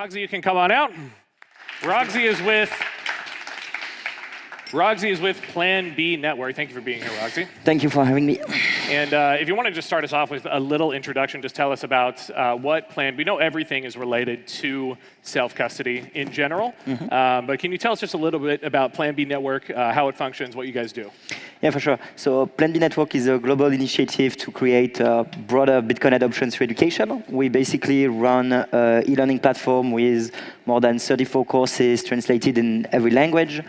Rogzy, you can come on out. Rogzy is with Plan B Network. Thank you for being here, Rogzy. Thank you for having me. And if you want to just start us off with a little introduction, just tell us about what Plan B. We know everything is related to self-custody in general, but can you tell us just a little bit about Plan B Network, how it functions, what you guys do? Yeah, for sure. So Plan B Network is a global initiative to create broader Bitcoin adoption through education. We basically run an e-learning platform with more than 34 courses translated in every language.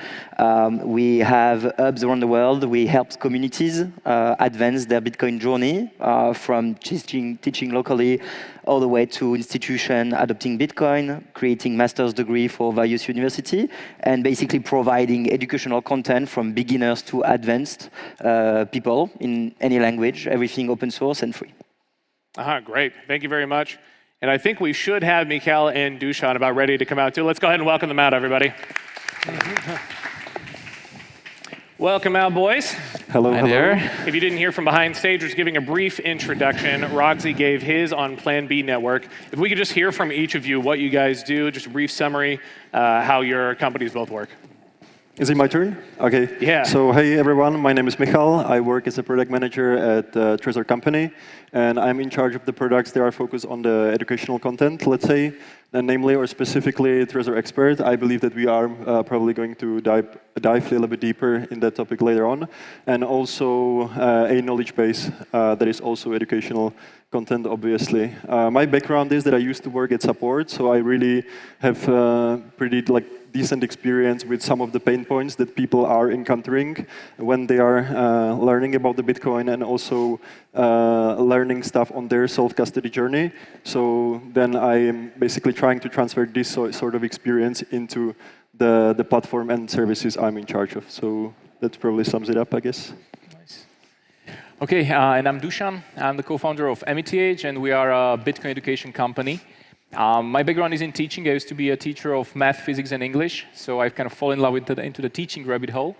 We have hubs around the world. We help communities advance their Bitcoin journey from teaching locally all the way to institution adopting Bitcoin, creating master's degree for various university, and basically providing educational content from beginners to advanced people in any language, everything open source and free. Great. Thank you very much. And I think we should have Michal and Dušan about ready to come out too. Let's go ahead and welcome them out, everybody. Welcome out, boys. Hello, hello. There. If you didn't hear from behind stage, just giving a brief introduction. Rogzy gave his on Plan B Network. If we could just hear from each of you what you guys do, just a brief summary, how your companies both work. Is it my turn? Okay. Yeah. So, hey everyone, my name is Michal. I work as a product manager at the Trezor company, and I'm in charge of the products that are focused on the educational content, let's say, and namely or specifically Trezor Expert. I believe that we are probably going to dive a little bit deeper in that topic later on, and also a knowledge base that is also educational content, obviously. My background is that I used to work at support, so I really have pretty decent experience with some of the pain points that people are encountering when they are learning about the Bitcoin and also learning stuff on their self-custody journey. So then I am basically trying to transfer this sort of experience into the platform and services I'm in charge of. So that probably sums it up, I guess. Nice. Okay, and I'm Dušan. I'm the co-founder of AmityAge, and we are a Bitcoin education company. My background is in teaching. I used to be a teacher of math, physics, and English, so I've kind of fallen in love with into the teaching rabbit hole.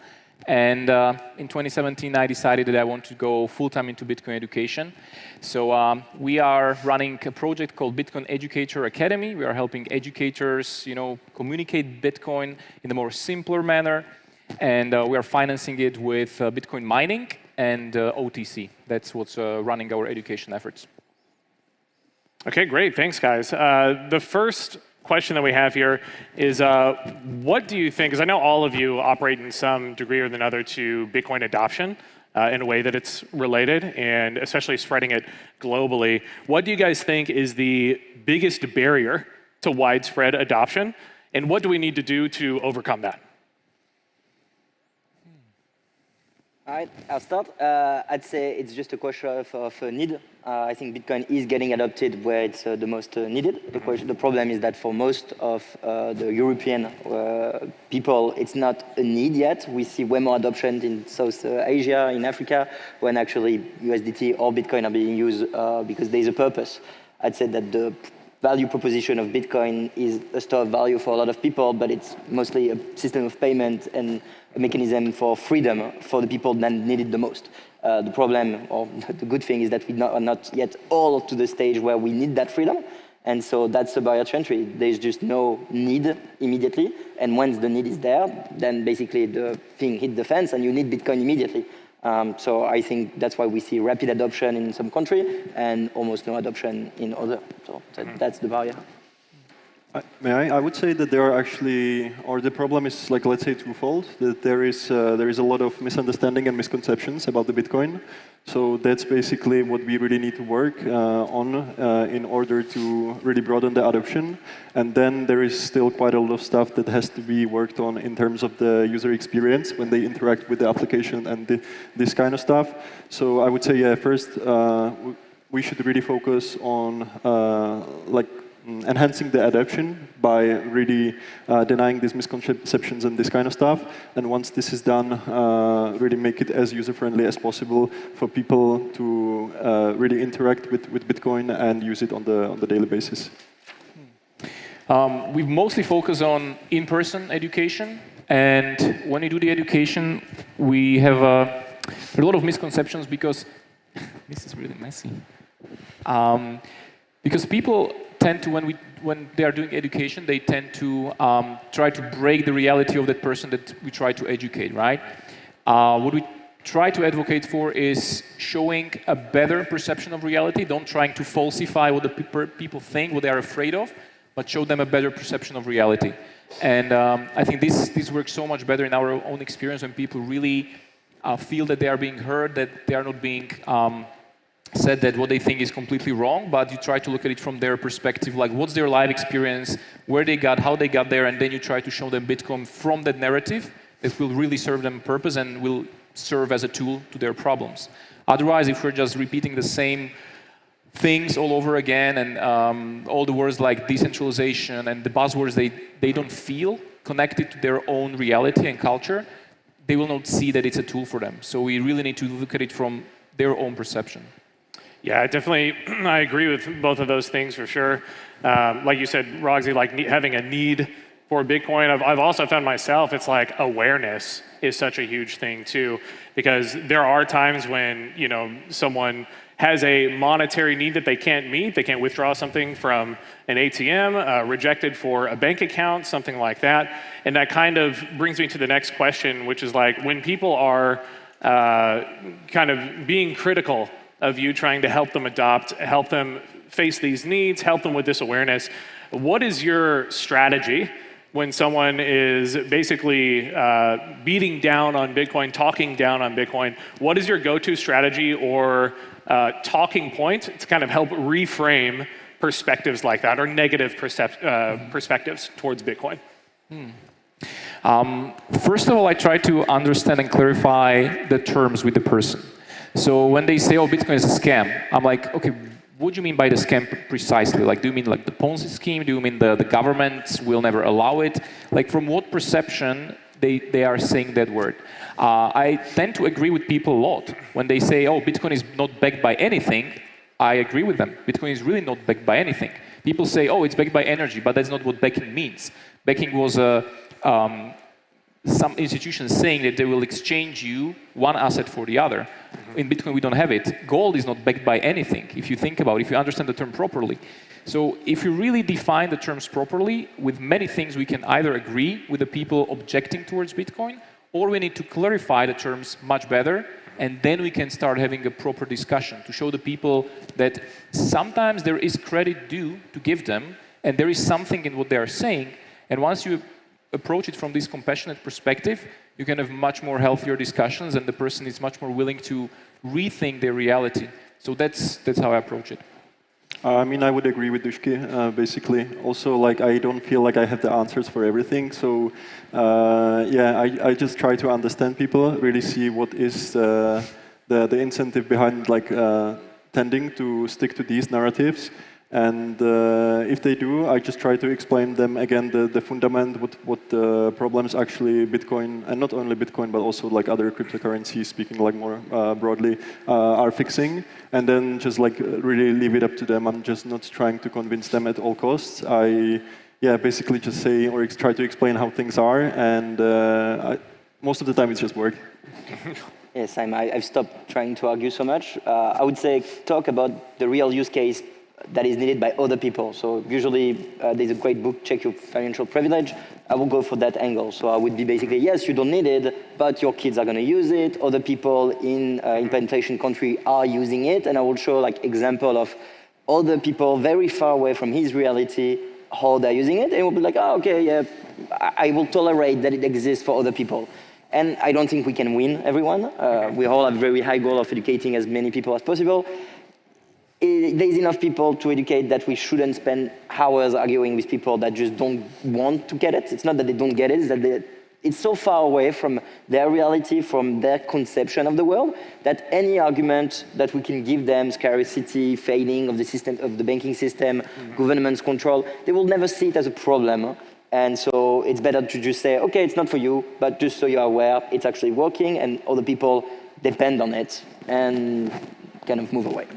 And in 2017, I decided that I want to go full-time into Bitcoin education. So we are running a project called Bitcoin Educator Academy. We are helping educators, communicate Bitcoin in a more simpler manner, and we are financing it with Bitcoin mining and OTC. That's what's running our education efforts. Okay, great. Thanks, guys. The first question that we have here is, what do you think, because I know all of you operate in some degree or another to Bitcoin adoption in a way that it's related, and especially spreading it globally. What do you guys think is the biggest barrier to widespread adoption, and what do we need to do to overcome that? All right, I'll start. I'd say it's just a question of need. I think Bitcoin is getting adopted where it's the most needed. The problem is that for most of the European people, it's not a need yet. We see way more adoption in South Asia, in Africa, when actually USDT or Bitcoin are being used because there's a purpose. I'd say that the value proposition of Bitcoin is a store of value for a lot of people, but it's mostly a system of payment and a mechanism for freedom for the people that need it the most. The problem, or the good thing, is that we are not yet all to the stage where we need that freedom. And so that's the barrier to entry. There's just no need immediately. And once the need is there, then basically the thing hit the fence and you need Bitcoin immediately. So I think that's why we see rapid adoption in some country and almost no adoption in other. So that's the barrier. I would say that there are actually, or the problem is, let's say, twofold. That there is a lot of misunderstanding and misconceptions about the Bitcoin. So that's basically what we really need to work on in order to really broaden the adoption. And then there is still quite a lot of stuff that has to be worked on in terms of the user experience when they interact with the application and this kind of stuff. So I would say, yeah, first we should really focus on enhancing the adoption by really denying these misconceptions and this kind of stuff. And once this is done, really make it as user-friendly as possible for people to really interact with Bitcoin and use it on the daily basis. We've mostly focused on in-person education. And when you do the education, we have a lot of misconceptions because this is really messy. Because people tend to, when when they are doing education, they tend to try to break the reality of that person that we try to educate, right? What we try to advocate for is showing a better perception of reality. Don't trying to falsify what the people think, what they are afraid of, but show them a better perception of reality. And I think this works so much better in our own experience when people really feel that they are being heard, that they are not being said that what they think is completely wrong, but you try to look at it from their perspective, like what's their life experience, where they got, how they got there, and then you try to show them Bitcoin from that narrative that will really serve them a purpose and will serve as a tool to their problems. Otherwise, if we're just repeating the same things all over again and all the words like decentralization and the buzzwords they don't feel connected to their own reality and culture, they will not see that it's a tool for them. So we really need to look at it from their own perception. Yeah, definitely. I agree with both of those things for sure. Like you said, Rogzy, like having a need for Bitcoin. I've also found myself, it's like awareness is such a huge thing too, because there are times when someone has a monetary need that they can't meet. They can't withdraw something from an ATM, rejected for a bank account, something like that. And that kind of brings me to the next question, which is like when people are kind of being critical of you, trying to help them adopt, help them face these needs, help them with this awareness. What is your strategy when someone is basically beating down on Bitcoin, talking down on Bitcoin? What is your go-to strategy or talking point to kind of help reframe perspectives like that or negative perspectives towards Bitcoin? First of all, I try to understand and clarify the terms with the person. So when they say, oh, Bitcoin is a scam, I'm like, okay, what do you mean by the scam precisely? Like, do you mean like the Ponzi scheme? Do you mean the government will never allow it? Like, from what perception they are saying that word? I tend to agree with people a lot. When they say, oh, Bitcoin is not backed by anything, I agree with them. Bitcoin is really not backed by anything. People say, oh, it's backed by energy, but that's not what backing means. Backing was some institutions saying that they will exchange you one asset for the other. In Bitcoin, we don't have it. Gold is not backed by anything, if you think about it, if you understand the term properly. So if you really define the terms properly, with many things we can either agree with the people objecting towards Bitcoin, or we need to clarify the terms much better, and then we can start having a proper discussion to show the people that sometimes there is credit due to give them, and there is something in what they are saying, and once you approach it from this compassionate perspective, you can have much more healthier discussions, and the person is much more willing to rethink their reality. So that's how I approach it. I mean, I would agree with Dušky, basically. Also, like, I don't feel like I have the answers for everything. So, yeah, I just try to understand people, really see what is the incentive behind, like, tending to stick to these narratives. And if they do, I just try to explain them again the fundament, what the problems actually Bitcoin, and not only Bitcoin, but also like other cryptocurrencies, speaking like more broadly, are fixing. And then just like really leave it up to them. I'm just not trying to convince them at all costs. I basically just say or try to explain how things are, and most of the time it's just work. Yes, I've stopped trying to argue so much. I would say talk about the real use case that is needed by other people. So usually there's a great book, Check Your Financial Privilege. I will go for that angle. So I would be basically, yes, you don't need it, but your kids are going to use it. Other people in implementation country are using it. And I will show like example of other people very far away from his reality, how they're using it. And we'll be like, oh, okay, yeah, I will tolerate that it exists for other people. And I don't think we can win everyone. We all have a very high goal of educating as many people as possible. There's enough people to educate that we shouldn't spend hours arguing with people that just don't want to get it. It's not that they don't get it, it's that it's so far away from their reality, from their conception of the world, that any argument that we can give them, scarcity, failing of the system, of the banking system, government's control, they will never see it as a problem. And so it's better to just say, okay, it's not for you, but just so you're aware, it's actually working, and other people depend on it. And kind of move away.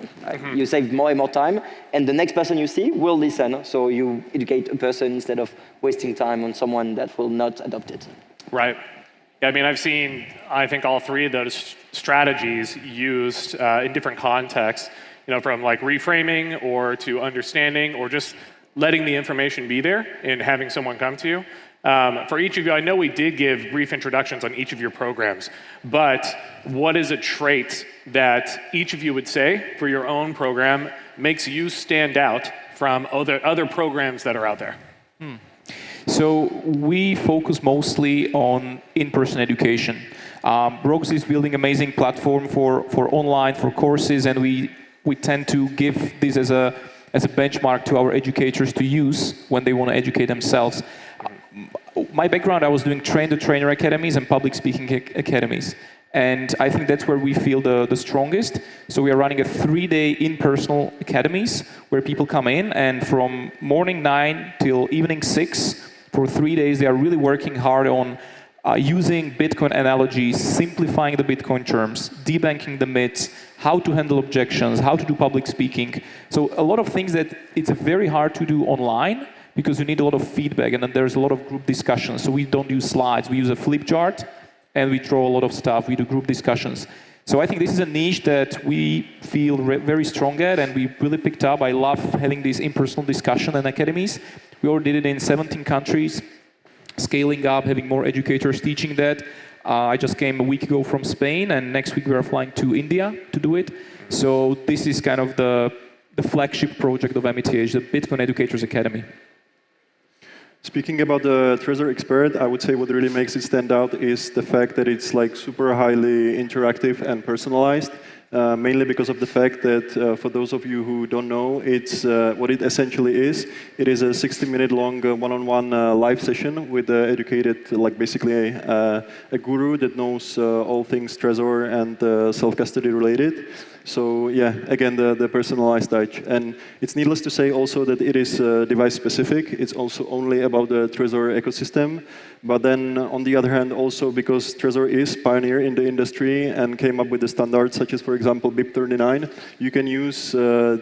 You save more and more time, and the next person you see will listen, so you educate a person instead of wasting time on someone that will not adopt it. Right. Yeah, I mean, I've seen, I think, all three of those strategies used in different contexts, from like reframing or to understanding or just letting the information be there and having someone come to you. For each of you, I know we did give brief introductions on each of your programs, but what is a trait that each of you would say for your own program makes you stand out from other programs that are out there? So we focus mostly on in-person education. Rogzy is building an amazing platform for online, for courses, and we tend to give this as a benchmark to our educators to use when they want to educate themselves. My background, I was doing train-the-trainer academies and public speaking academies. And I think that's where we feel the strongest. So we are running a 3-day in-person academies where people come in, and from morning 9 till evening 6, for 3 days, they are really working hard on using Bitcoin analogies, simplifying the Bitcoin terms, debunking the myths, how to handle objections, how to do public speaking. So a lot of things that it's very hard to do online because you need a lot of feedback, and then there's a lot of group discussions. So we don't use slides, we use a flip chart, and we draw a lot of stuff, we do group discussions. So I think this is a niche that we feel very strong at, and we really picked up. I love having these in-person discussion and academies. We already did it in 17 countries, scaling up, having more educators teaching that. I just came a week ago from Spain, and next week we are flying to India to do it. So this is kind of the flagship project of AmityAge, the Bitcoin Educators Academy. Speaking about the Trezor Expert, I would say what really makes it stand out is the fact that it's like super highly interactive and personalized. Mainly because of the fact that, for those of you who don't know, it's what it essentially is. It is a 60-minute long one-on-one live session with educated, like basically a guru that knows all things Trezor and self-custody related. So yeah, again, the personalized touch. And it's needless to say also that it is device-specific. It's also only about the Trezor ecosystem. But then, on the other hand, also because Trezor is pioneer in the industry and came up with the standards, such as, for example, BIP39, you can use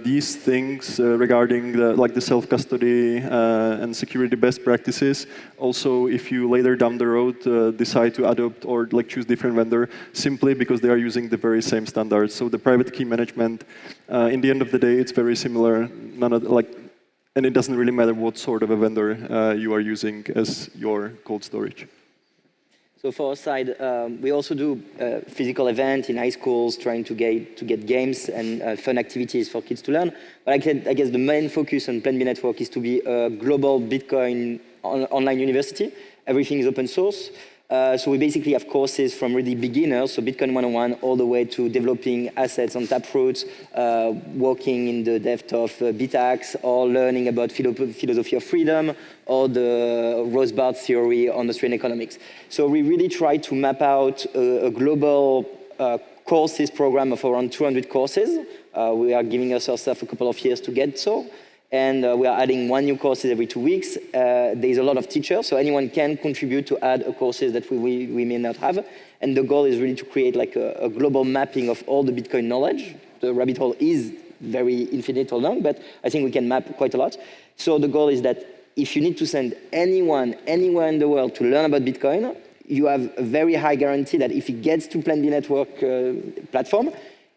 these things regarding the self-custody and security best practices. Also, if you later down the road decide to adopt or choose different vendor, simply because they are using the very same standards. So the private key management, in the end of the day, it's very similar. And it doesn't really matter what sort of a vendor you are using as your cold storage. So for our side, we also do physical events in high schools, trying to get games and fun activities for kids to learn. But I guess the main focus on Plan B Network is to be a global Bitcoin online university. Everything is open source. So we basically have courses from really beginners, so Bitcoin 101, all the way to developing assets on Taproot, working in the depth of BitAxe, or learning about philosophy of freedom, or the Rothbard theory on Austrian economics. So we really try to map out a global courses program of around 200 courses. We are giving ourselves a couple of years to get so. And we are adding 1 new course every 2 weeks. There is a lot of teachers, so anyone can contribute to add a courses that we may not have. And the goal is really to create like a global mapping of all the Bitcoin knowledge. The rabbit hole is very infinite or long, but I think we can map quite a lot. So the goal is that if you need to send anyone, anywhere in the world to learn about Bitcoin, you have a very high guarantee that if he gets to Plan B Network platform,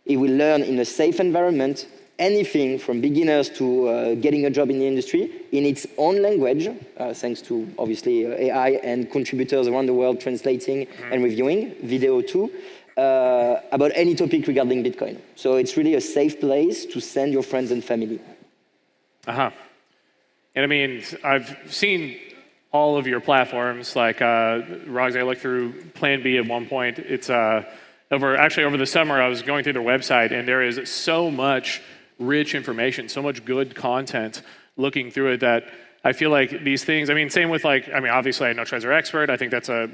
he will learn in a safe environment, anything from beginners to getting a job in the industry in its own language, thanks to obviously AI and contributors around the world translating and reviewing, video too, about any topic regarding Bitcoin. So it's really a safe place to send your friends and family. And I mean, I've seen all of your platforms, like Rogzy, I looked through Plan B at one point. It's over the summer, I was going through their website, and there is so much rich information, so much good content looking through it that I feel like these things, I mean, same with obviously I know Trezor Expert, I think that's a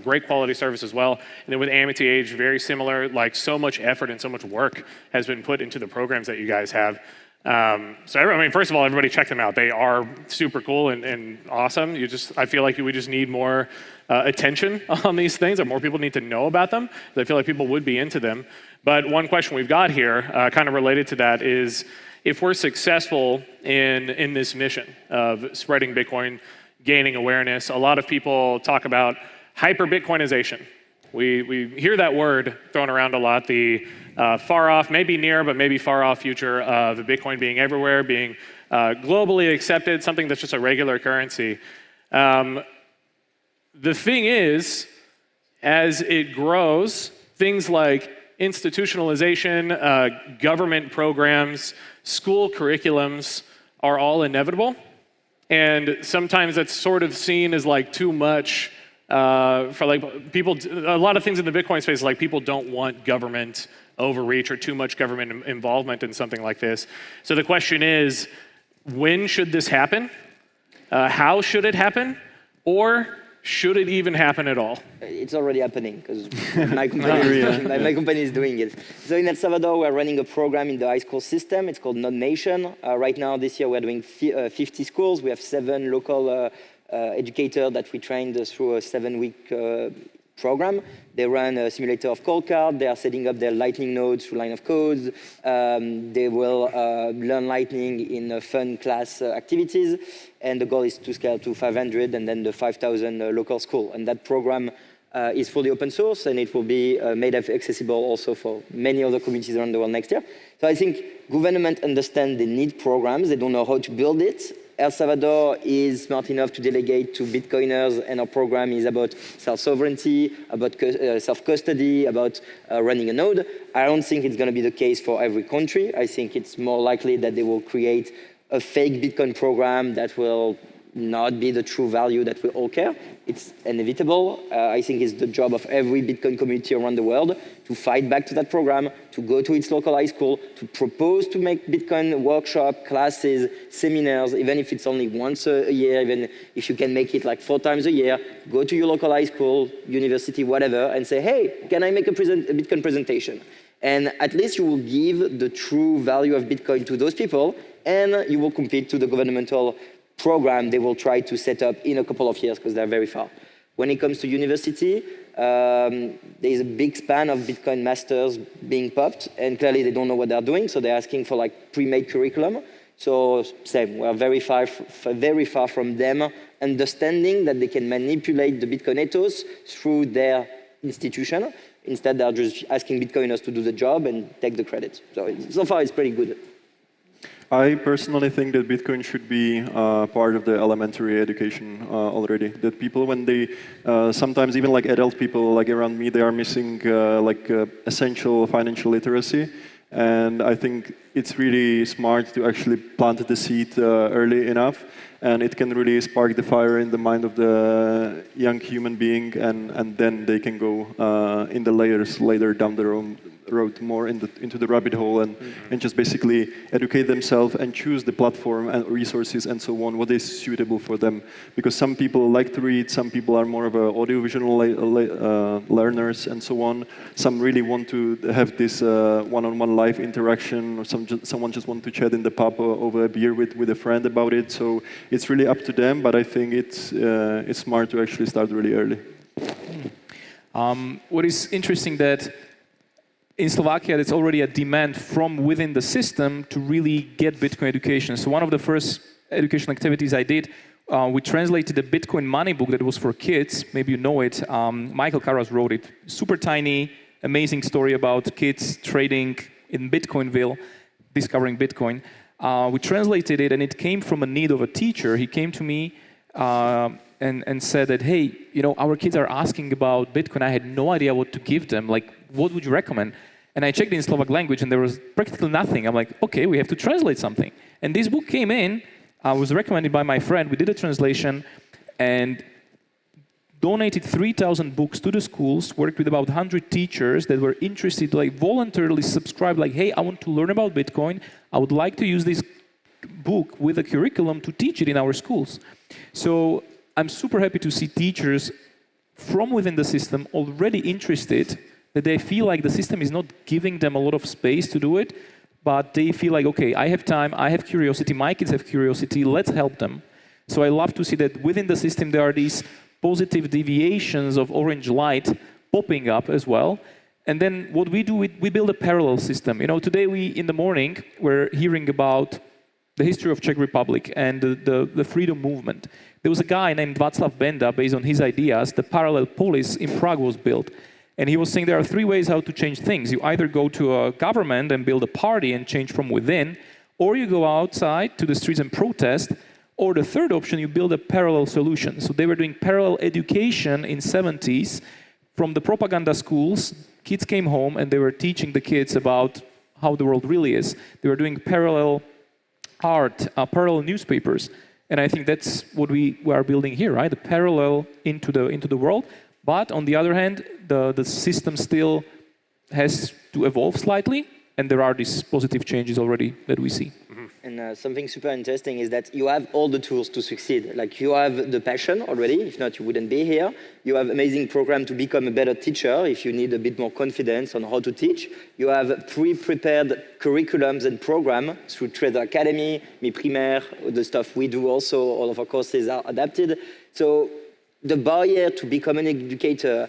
great quality service as well. And then with AmityAge, very similar, so much effort and so much work has been put into the programs that you guys have. First of all, everybody check them out. They are super cool and awesome. I feel like we just need more attention on these things, or more people need to know about them. I feel like people would be into them. But one question we've got here, kind of related to that, is if we're successful in this mission of spreading Bitcoin, gaining awareness, a lot of people talk about hyper-Bitcoinization. We hear that word thrown around a lot, the far off, maybe near, but maybe far off future of Bitcoin being everywhere, being globally accepted, something that's just a regular currency. The thing is, as it grows, things like institutionalization, government programs, school curriculums are all inevitable. And sometimes that's sort of seen as like too much for like people. A lot of things in the Bitcoin space, like people don't want government overreach or too much government involvement in something like this. So the question is, when should this happen? How should it happen? Or should it even happen at all? It's already happening because my company is doing it. So in El Salvador, we're running a program in the high school system. It's called Non-Nation. Right now, this year, we're doing 50 schools. We have 7 local educators that we trained through a 7-week program. They run a simulator of cold card. They are setting up their Lightning nodes through line of codes. They will learn Lightning in fun class activities. And the goal is to scale to 500 and then the 5,000 local school. And that program is fully open source, and it will be made accessible also for many other communities around the world next year. So I think government understand they need programs. They don't know how to build it. El Salvador is smart enough to delegate to Bitcoiners, and our program is about self-sovereignty, about self-custody, about running a node. I don't think it's going to be the case for every country. I think it's more likely that they will create a fake Bitcoin program that will not be the true value that we all care. It's inevitable. I think it's the job of every Bitcoin community around the world to fight back to that program, to go to its local high school, to propose to make Bitcoin workshop, classes, seminars, even if it's only once a year, even if you can make it like 4 times a year, go to your local high school, university, whatever, and say, hey, can I make a Bitcoin presentation? And at least you will give the true value of Bitcoin to those people, and you will compete to the governmental program they will try to set up in a couple of years because they're very far. When it comes to university, there's a big span of Bitcoin masters being popped, and clearly they don't know what they're doing, so they're asking for like pre-made curriculum. So same, we're very far from them understanding that they can manipulate the Bitcoin ethos through their institution. Instead, they're just asking Bitcoiners to do the job and take the credit. So far, it's pretty good. I personally think that Bitcoin should be part of the elementary education already. That people, when they, sometimes even like adult people like around me, they are missing essential financial literacy. And I think it's really smart to actually plant the seed early enough. And it can really spark the fire in the mind of the young human being. And then they can go in the layers later down the road more into the rabbit hole and just basically educate themselves and choose the platform and resources and so on, what is suitable for them. Because some people like to read, some people are more of a audiovisual learners and so on. Some really want to have this one-on-one live interaction, or someone just want to chat in the pub over a beer with a friend about it. So it's really up to them, but I think it's smart to actually start really early. What is interesting that in Slovakia, there's already a demand from within the system to really get Bitcoin education. So one of the first educational activities I did, we translated a Bitcoin money book that was for kids. Maybe you know it. Michael Karas wrote it. Super tiny, amazing story about kids trading in Bitcoinville, discovering Bitcoin. We translated it, and it came from a need of a teacher. He came to me and said that, hey, you know, our kids are asking about Bitcoin. I had no idea what to give them. Like, what would you recommend? And I checked in Slovak language, and there was practically nothing. I'm like, okay, we have to translate something. And this book came in, was recommended by my friend. We did a translation and donated 3,000 books to the schools, worked with about 100 teachers that were interested, like voluntarily subscribed, like, hey, I want to learn about Bitcoin. I would like to use this book with a curriculum to teach it in our schools. So I'm super happy to see teachers from within the system already interested, that they feel like the system is not giving them a lot of space to do it, but they feel like, okay, I have time, I have curiosity, my kids have curiosity, let's help them. So I love to see that within the system there are these positive deviations of orange light popping up as well. And then what we do, we build a parallel system. You know, today in the morning, we're hearing about the history of Czech Republic and the freedom movement. There was a guy named Václav Benda, based on his ideas, the parallel polis in Prague was built. And he was saying there are 3 ways how to change things. You either go to a government and build a party and change from within, or you go outside to the streets and protest, or the third option, you build a parallel solution. So they were doing parallel education in 70s from the propaganda schools. Kids came home and they were teaching the kids about how the world really is. They were doing parallel art, parallel newspapers. And I think that's what we are building here, right? The parallel into the world. But on the other hand, the system still has to evolve slightly. And there are these positive changes already that we see. And something super interesting is that you have all the tools to succeed. Like you have the passion already, if not you wouldn't be here. You have amazing program to become a better teacher if you need a bit more confidence on how to teach. You have pre-prepared curriculums and program through Trezor Academy, Mi Primaire, the stuff we do also, all of our courses are adapted. So the barrier to become an educator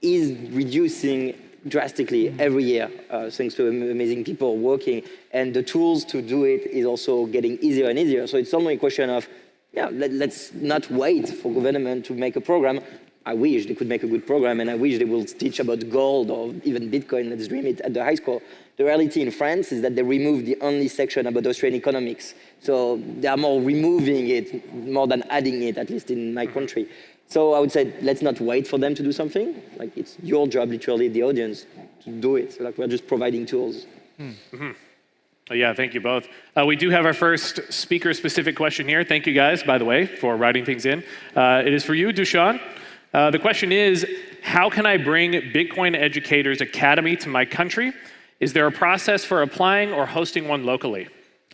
is reducing drastically every year, thanks to amazing people working. And the tools to do it is also getting easier and easier. So it's only a question of, yeah, let's not wait for government to make a program. I wish they could make a good program, and I wish they will teach about gold or even Bitcoin, let's dream it, at the high school. The reality in France is that they removed the only section about Austrian economics. So they are more removing it, more than adding it, at least in my country. So I would say, let's not wait for them to do something. Like, it's your job, literally, the audience, to do it. So like, we're just providing tools. Yeah, thank you both. We do have our first speaker-specific question here. Thank you guys, by the way, for writing things in. It is for you, Dušan. The question is, how can I bring Bitcoin Educators Academy to my country? Is there a process for applying or hosting one locally?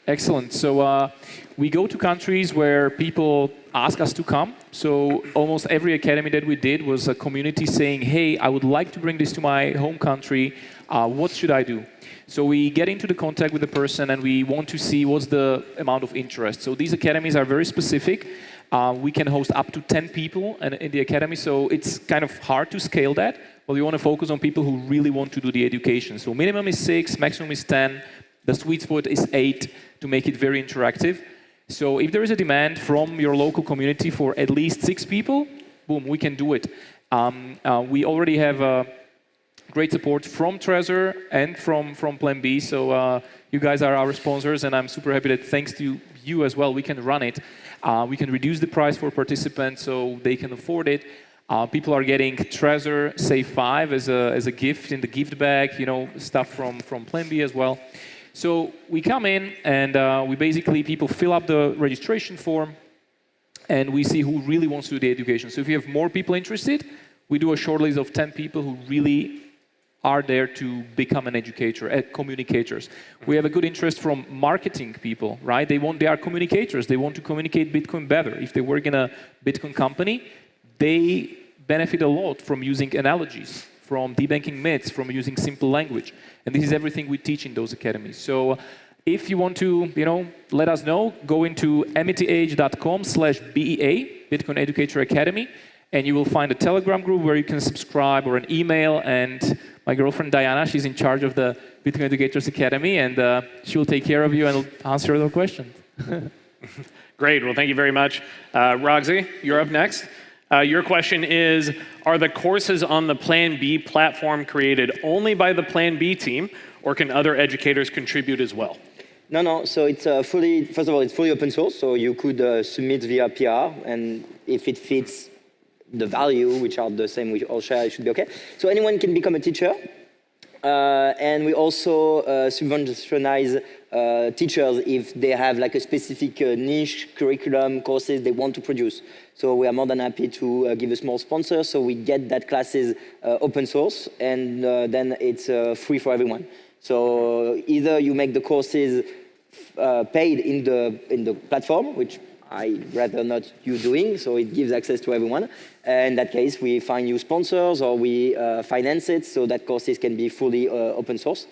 Excellent. So we go to countries where people ask us to come. So almost every academy that we did was a community saying, hey, I would like to bring this to my home country. What should I do? So we get into the contact with the person and we want to see what's the amount of interest. So these academies are very specific. We can host up to 10 people in the academy. So it's kind of hard to scale that. But we want to focus on people who really want to do the education. So minimum is 6, maximum is 10. The sweet spot is 8 to make it very interactive. So if there is a demand from your local community for at least 6 people, boom, we can do it. We already have great support from Trezor and from Plan B. So you guys are our sponsors, and I'm super happy that thanks to you as well, we can run it. We can reduce the price for participants so they can afford it. People are getting Trezor Save 5 as a gift in the gift bag, you know, stuff from Plan B as well. So we come in and we basically, people fill up the registration form and we see who really wants to do the education. So if you have more people interested, we do a short list of 10 people who really are there to become an educator, communicators. We have a good interest from marketing people, right? They are communicators. They want to communicate Bitcoin better. If they work in a Bitcoin company, they benefit a lot from using analogies, from debunking myths, from using simple language. And this is everything we teach in those academies. So if you want to, let us know, go into AmityAge.com/BEA, Bitcoin Educator Academy, and you will find a Telegram group where you can subscribe, or an email. And my girlfriend Diana, she's in charge of the Bitcoin Educators Academy, and she will take care of you and answer your questions. Great. Well, thank you very much. Rogzy, you're up next. Your question is, are the courses on the Plan B platform created only by the Plan B team, or can other educators contribute as well? No. So it's first of all, it's fully open source. So you could submit via PR, and if it fits the value, which are the same we all share, it should be okay. So anyone can become a teacher. And we also subventionize teachers if they have like a specific niche curriculum courses they want to produce. So we are more than happy to give a small sponsor. So we get that classes open source, and then it's free for everyone. So either you make the courses paid in the platform, which I'd rather not you doing, so it gives access to everyone. In that case, we find you sponsors, or we finance it so that courses can be fully open source.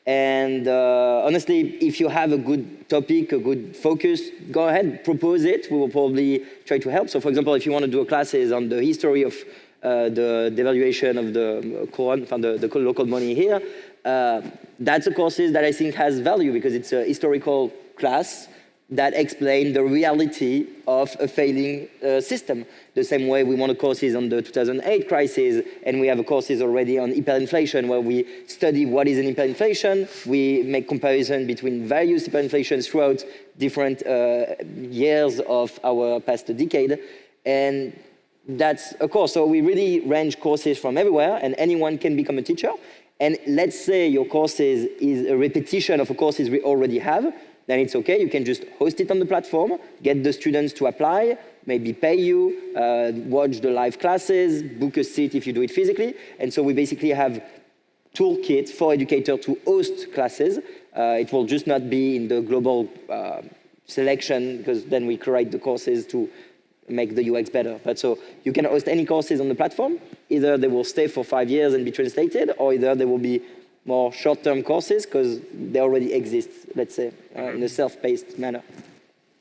And honestly, if you have a good topic, a good focus, go ahead, propose it. We will probably try to help. So for example, if you want to do a classes on the history of the devaluation of the Koran, the local money here, that's a courses that I think has value because it's a historical class that explain the reality of a failing system. The same way we want courses on the 2008 crisis, and we have courses already on hyperinflation, where we study what is an hyperinflation. We make comparison between various hyperinflations throughout different years of our past decade. And that's a course. So we really range courses from everywhere, and anyone can become a teacher. And let's say your courses is a repetition of a courses we already have, then it's okay. You can just host it on the platform, get the students to apply, maybe pay you, watch the live classes, book a seat if you do it physically. And so we basically have toolkit for educator to host classes. It will just not be in the global selection, because then we create the courses to make the UX better. But so you can host any courses on the platform. Either they will stay for 5 years and be translated, or either they will be more short-term courses because they already exist, let's say, in a self-paced manner.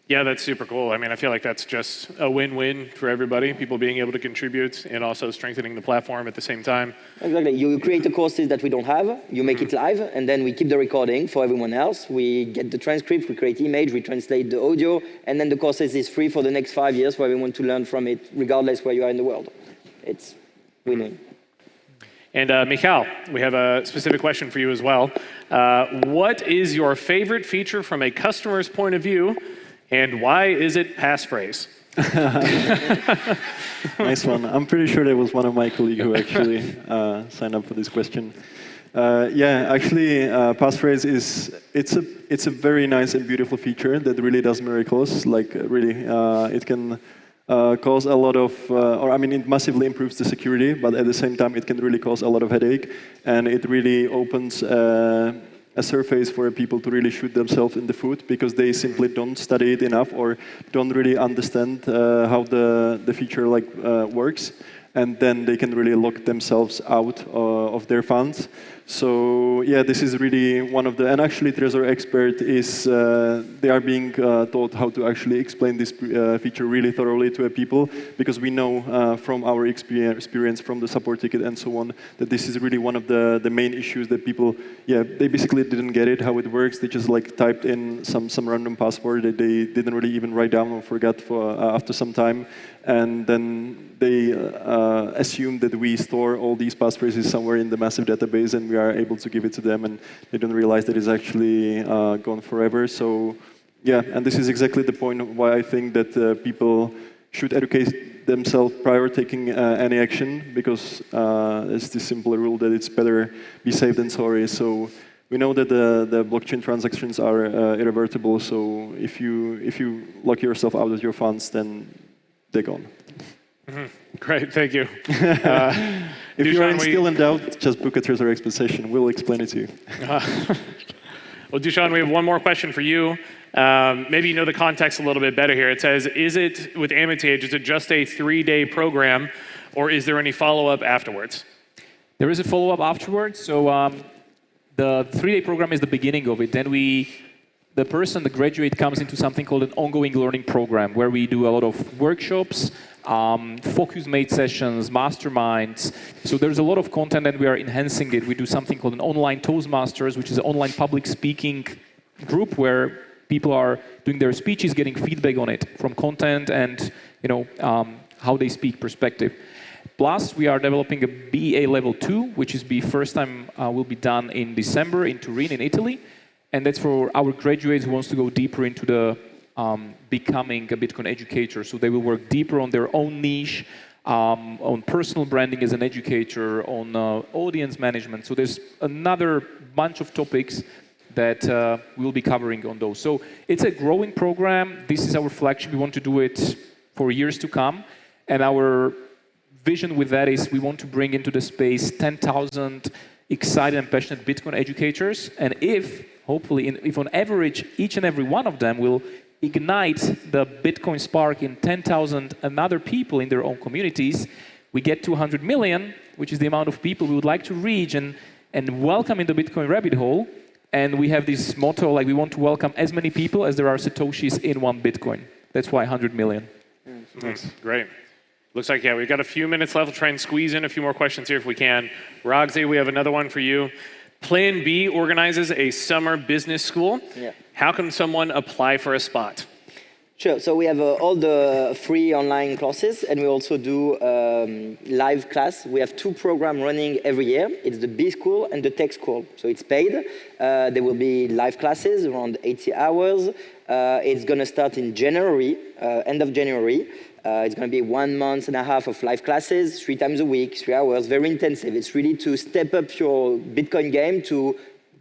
Yeah, that's super cool. I mean, I feel like that's just a win-win for everybody, people being able to contribute and also strengthening the platform at the same time. Exactly. You create the courses that we don't have, you make it live, and then we keep the recording for everyone else. We get the transcript, we create image, we translate the audio, and then the courses is free for the next 5 years for everyone to learn from it, regardless where you are in the world. It's win-win. And Michal, we have a specific question for you as well. What is your favorite feature from a customer's point of view, and why is it Passphrase? Nice one. I'm pretty sure that was one of my colleagues who actually signed up for this question. Yeah, actually, Passphrase it's a very nice and beautiful feature that really does miracles. Like really, it can cause a lot of, or I mean, it massively improves the security, but at the same time, it can really cause a lot of headache, and it really opens a surface for people to really shoot themselves in the foot because they simply don't study it enough or don't really understand how the feature works, and then they can really lock themselves out of their funds. So yeah, this is really one of the, and actually Trezor Expert is, they are being taught how to actually explain this feature really thoroughly to people, because we know from our experience from the support ticket and so on, that this is really one of the main issues that people, yeah, they basically didn't get it, how it works. They just like typed in some random password that they didn't really even write down or forgot for after some time. And then they assume that we store all these passphrases somewhere in the massive database and we are able to give it to them, and they don't realize that it's actually gone forever. So yeah, and this is exactly the point of why I think that people should educate themselves prior taking any action, because it's this simple rule that it's better be safe than sorry. So we know that the blockchain transactions are irreversible, so if you lock yourself out of your funds, then they're gone. Mm-hmm. Great, thank you. If Dušan, you are still in doubt, just book a Trezor Expert session. We'll explain it to you. Well, Dušan, we have one more question for you. Maybe you know the context a little bit better here. It says, is it, with AmityAge, is it just a 3-day program, or is there any follow-up afterwards? There is a follow-up afterwards. So the 3-day program is the beginning of it. Then the person, the graduate, comes into something called an ongoing learning program, where we do a lot of workshops, focus-made sessions, masterminds. So there's a lot of content, and we are enhancing it. We do something called an online Toastmasters, which is an online public speaking group where people are doing their speeches, getting feedback on it from content and how they speak perspective. Plus, we are developing a BA level 2, which is the first time will be done in December in Turin, in Italy. And that's for our graduates who wants to go deeper into the becoming a Bitcoin educator. So they will work deeper on their own niche, on personal branding as an educator, on audience management. So there's another bunch of topics that we'll be covering on those. So it's a growing program. This is our flagship. We want to do it for years to come. And our vision with that is we want to bring into the space 10,000 excited and passionate Bitcoin educators. And hopefully, if on average, each and every one of them will ignite the Bitcoin spark in 10,000 other people in their own communities, we get to 100 million, which is the amount of people we would like to reach and welcome in the Bitcoin rabbit hole. And we have this motto, like we want to welcome as many people as there are Satoshis in one Bitcoin. That's why 100 million. Nice. Great. Looks like, yeah, we've got a few minutes left. We'll try and squeeze in a few more questions here if we can. Rogzy, we have another one for you. Plan B organizes a summer business school. Yeah. How can someone apply for a spot? Sure. So we have all the free online classes, and we also do live class. We have 2 programs running every year. It's the Biz School and the Tech School. So it's paid. There will be live classes around 80 hours. It's going to start in January, end of January. It's going to be 1.5 months of live classes, 3 times a week, 3 hours, very intensive. It's really to step up your Bitcoin game to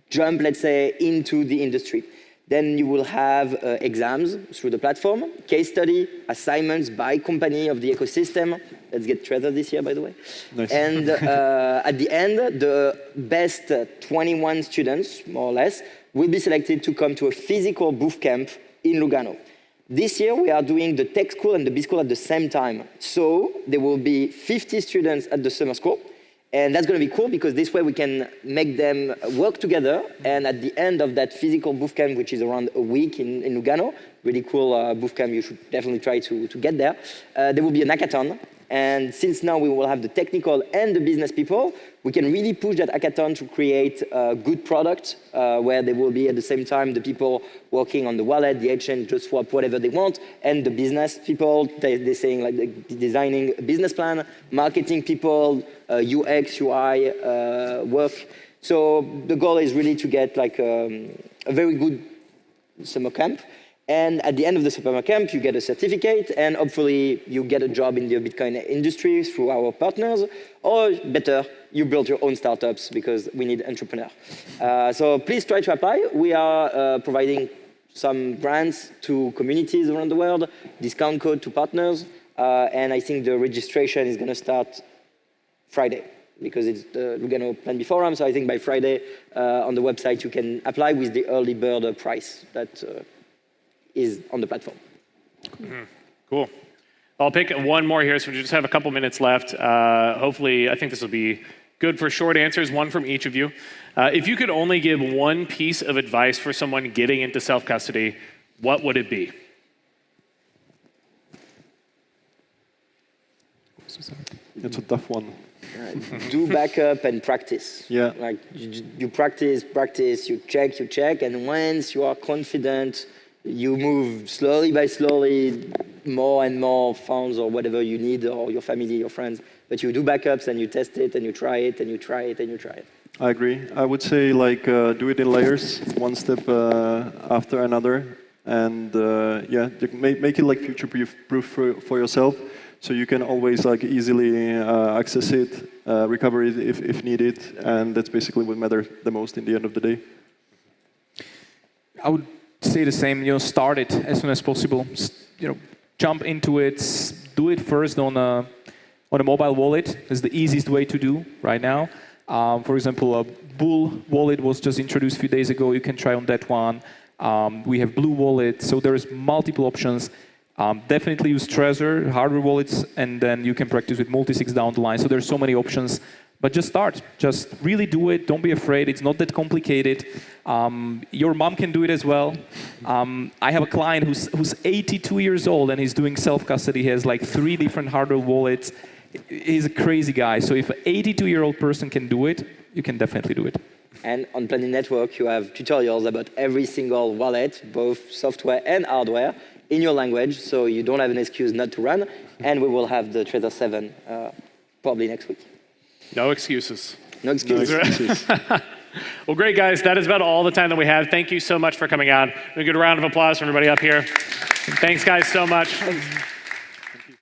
jump, let's say, into the industry. Then you will have exams through the platform, case study, assignments by company of the ecosystem. Let's get Trezor this year, by the way. Nice. And at the end, the best 21 students, more or less, will be selected to come to a physical boot camp in Lugano. This year, we are doing the Tech School and the B School at the same time. So there will be 50 students at the summer school. And that's going to be cool because this way we can make them work together. And at the end of that physical bootcamp, which is around a week in Lugano, really cool bootcamp, you should definitely try to get there. There will be an hackathon. And since now we will have the technical and the business people, we can really push that hackathon to create a good product where there will be at the same time the people working on the wallet, the exchange, just swap whatever they want, and the business people, they're saying like designing a business plan, marketing people, UX, UI work. So the goal is really to get like a very good summer camp. And at the end of the summer camp, you get a certificate, and hopefully you get a job in the Bitcoin industry through our partners, or better, you build your own startups because we need entrepreneurs. So please try to apply. We are providing some grants to communities around the world, discount code to partners, and I think the registration is going to start Friday because it's the Lugano Plan B Forum. So I think by Friday on the website you can apply with the early bird price that is on the platform. Cool. I'll pick one more here, so we just have a couple minutes left. Hopefully, I think this will be good for short answers, one from each of you. If you could only give one piece of advice for someone getting into self-custody, what would it be? It's a tough one. Do backup and practice. Yeah. Like you practice, you check, and once you are confident, you move slowly by slowly, more and more funds or whatever you need, or your family, your friends. But you do backups and you test it and you try it and you try it and you try it. I agree. I would say like do it in layers, one step after another, and yeah, make it like future-proof for yourself, so you can always like easily access it, recover it if needed, and that's basically what matters the most in the end of the day. I would say the same. Start it as soon as possible. Jump into it. Do it first on a mobile wallet. It's the easiest way to do right now. For example, a Bull wallet was just introduced a few days ago. You can try on that one. We have Blue wallet. So there's multiple options. Definitely use Trezor, hardware wallets, and then you can practice with multi-sig down the line. So there's so many options. But just start. Just really do it. Don't be afraid. It's not that complicated. Your mom can do it as well. I have a client who's 82 years old and he's doing self-custody. He has like 3 different hardware wallets. He's a crazy guy. So if an 82-year-old person can do it, you can definitely do it. And on Planet Network, you have tutorials about every single wallet, both software and hardware, in your language. So you don't have an excuse not to run. And we will have the Trezor 7 probably next week. No excuses. No excuses. Well, great, guys. That is about all the time that we have. Thank you so much for coming out. A good round of applause for everybody up here. Thanks, guys, so much.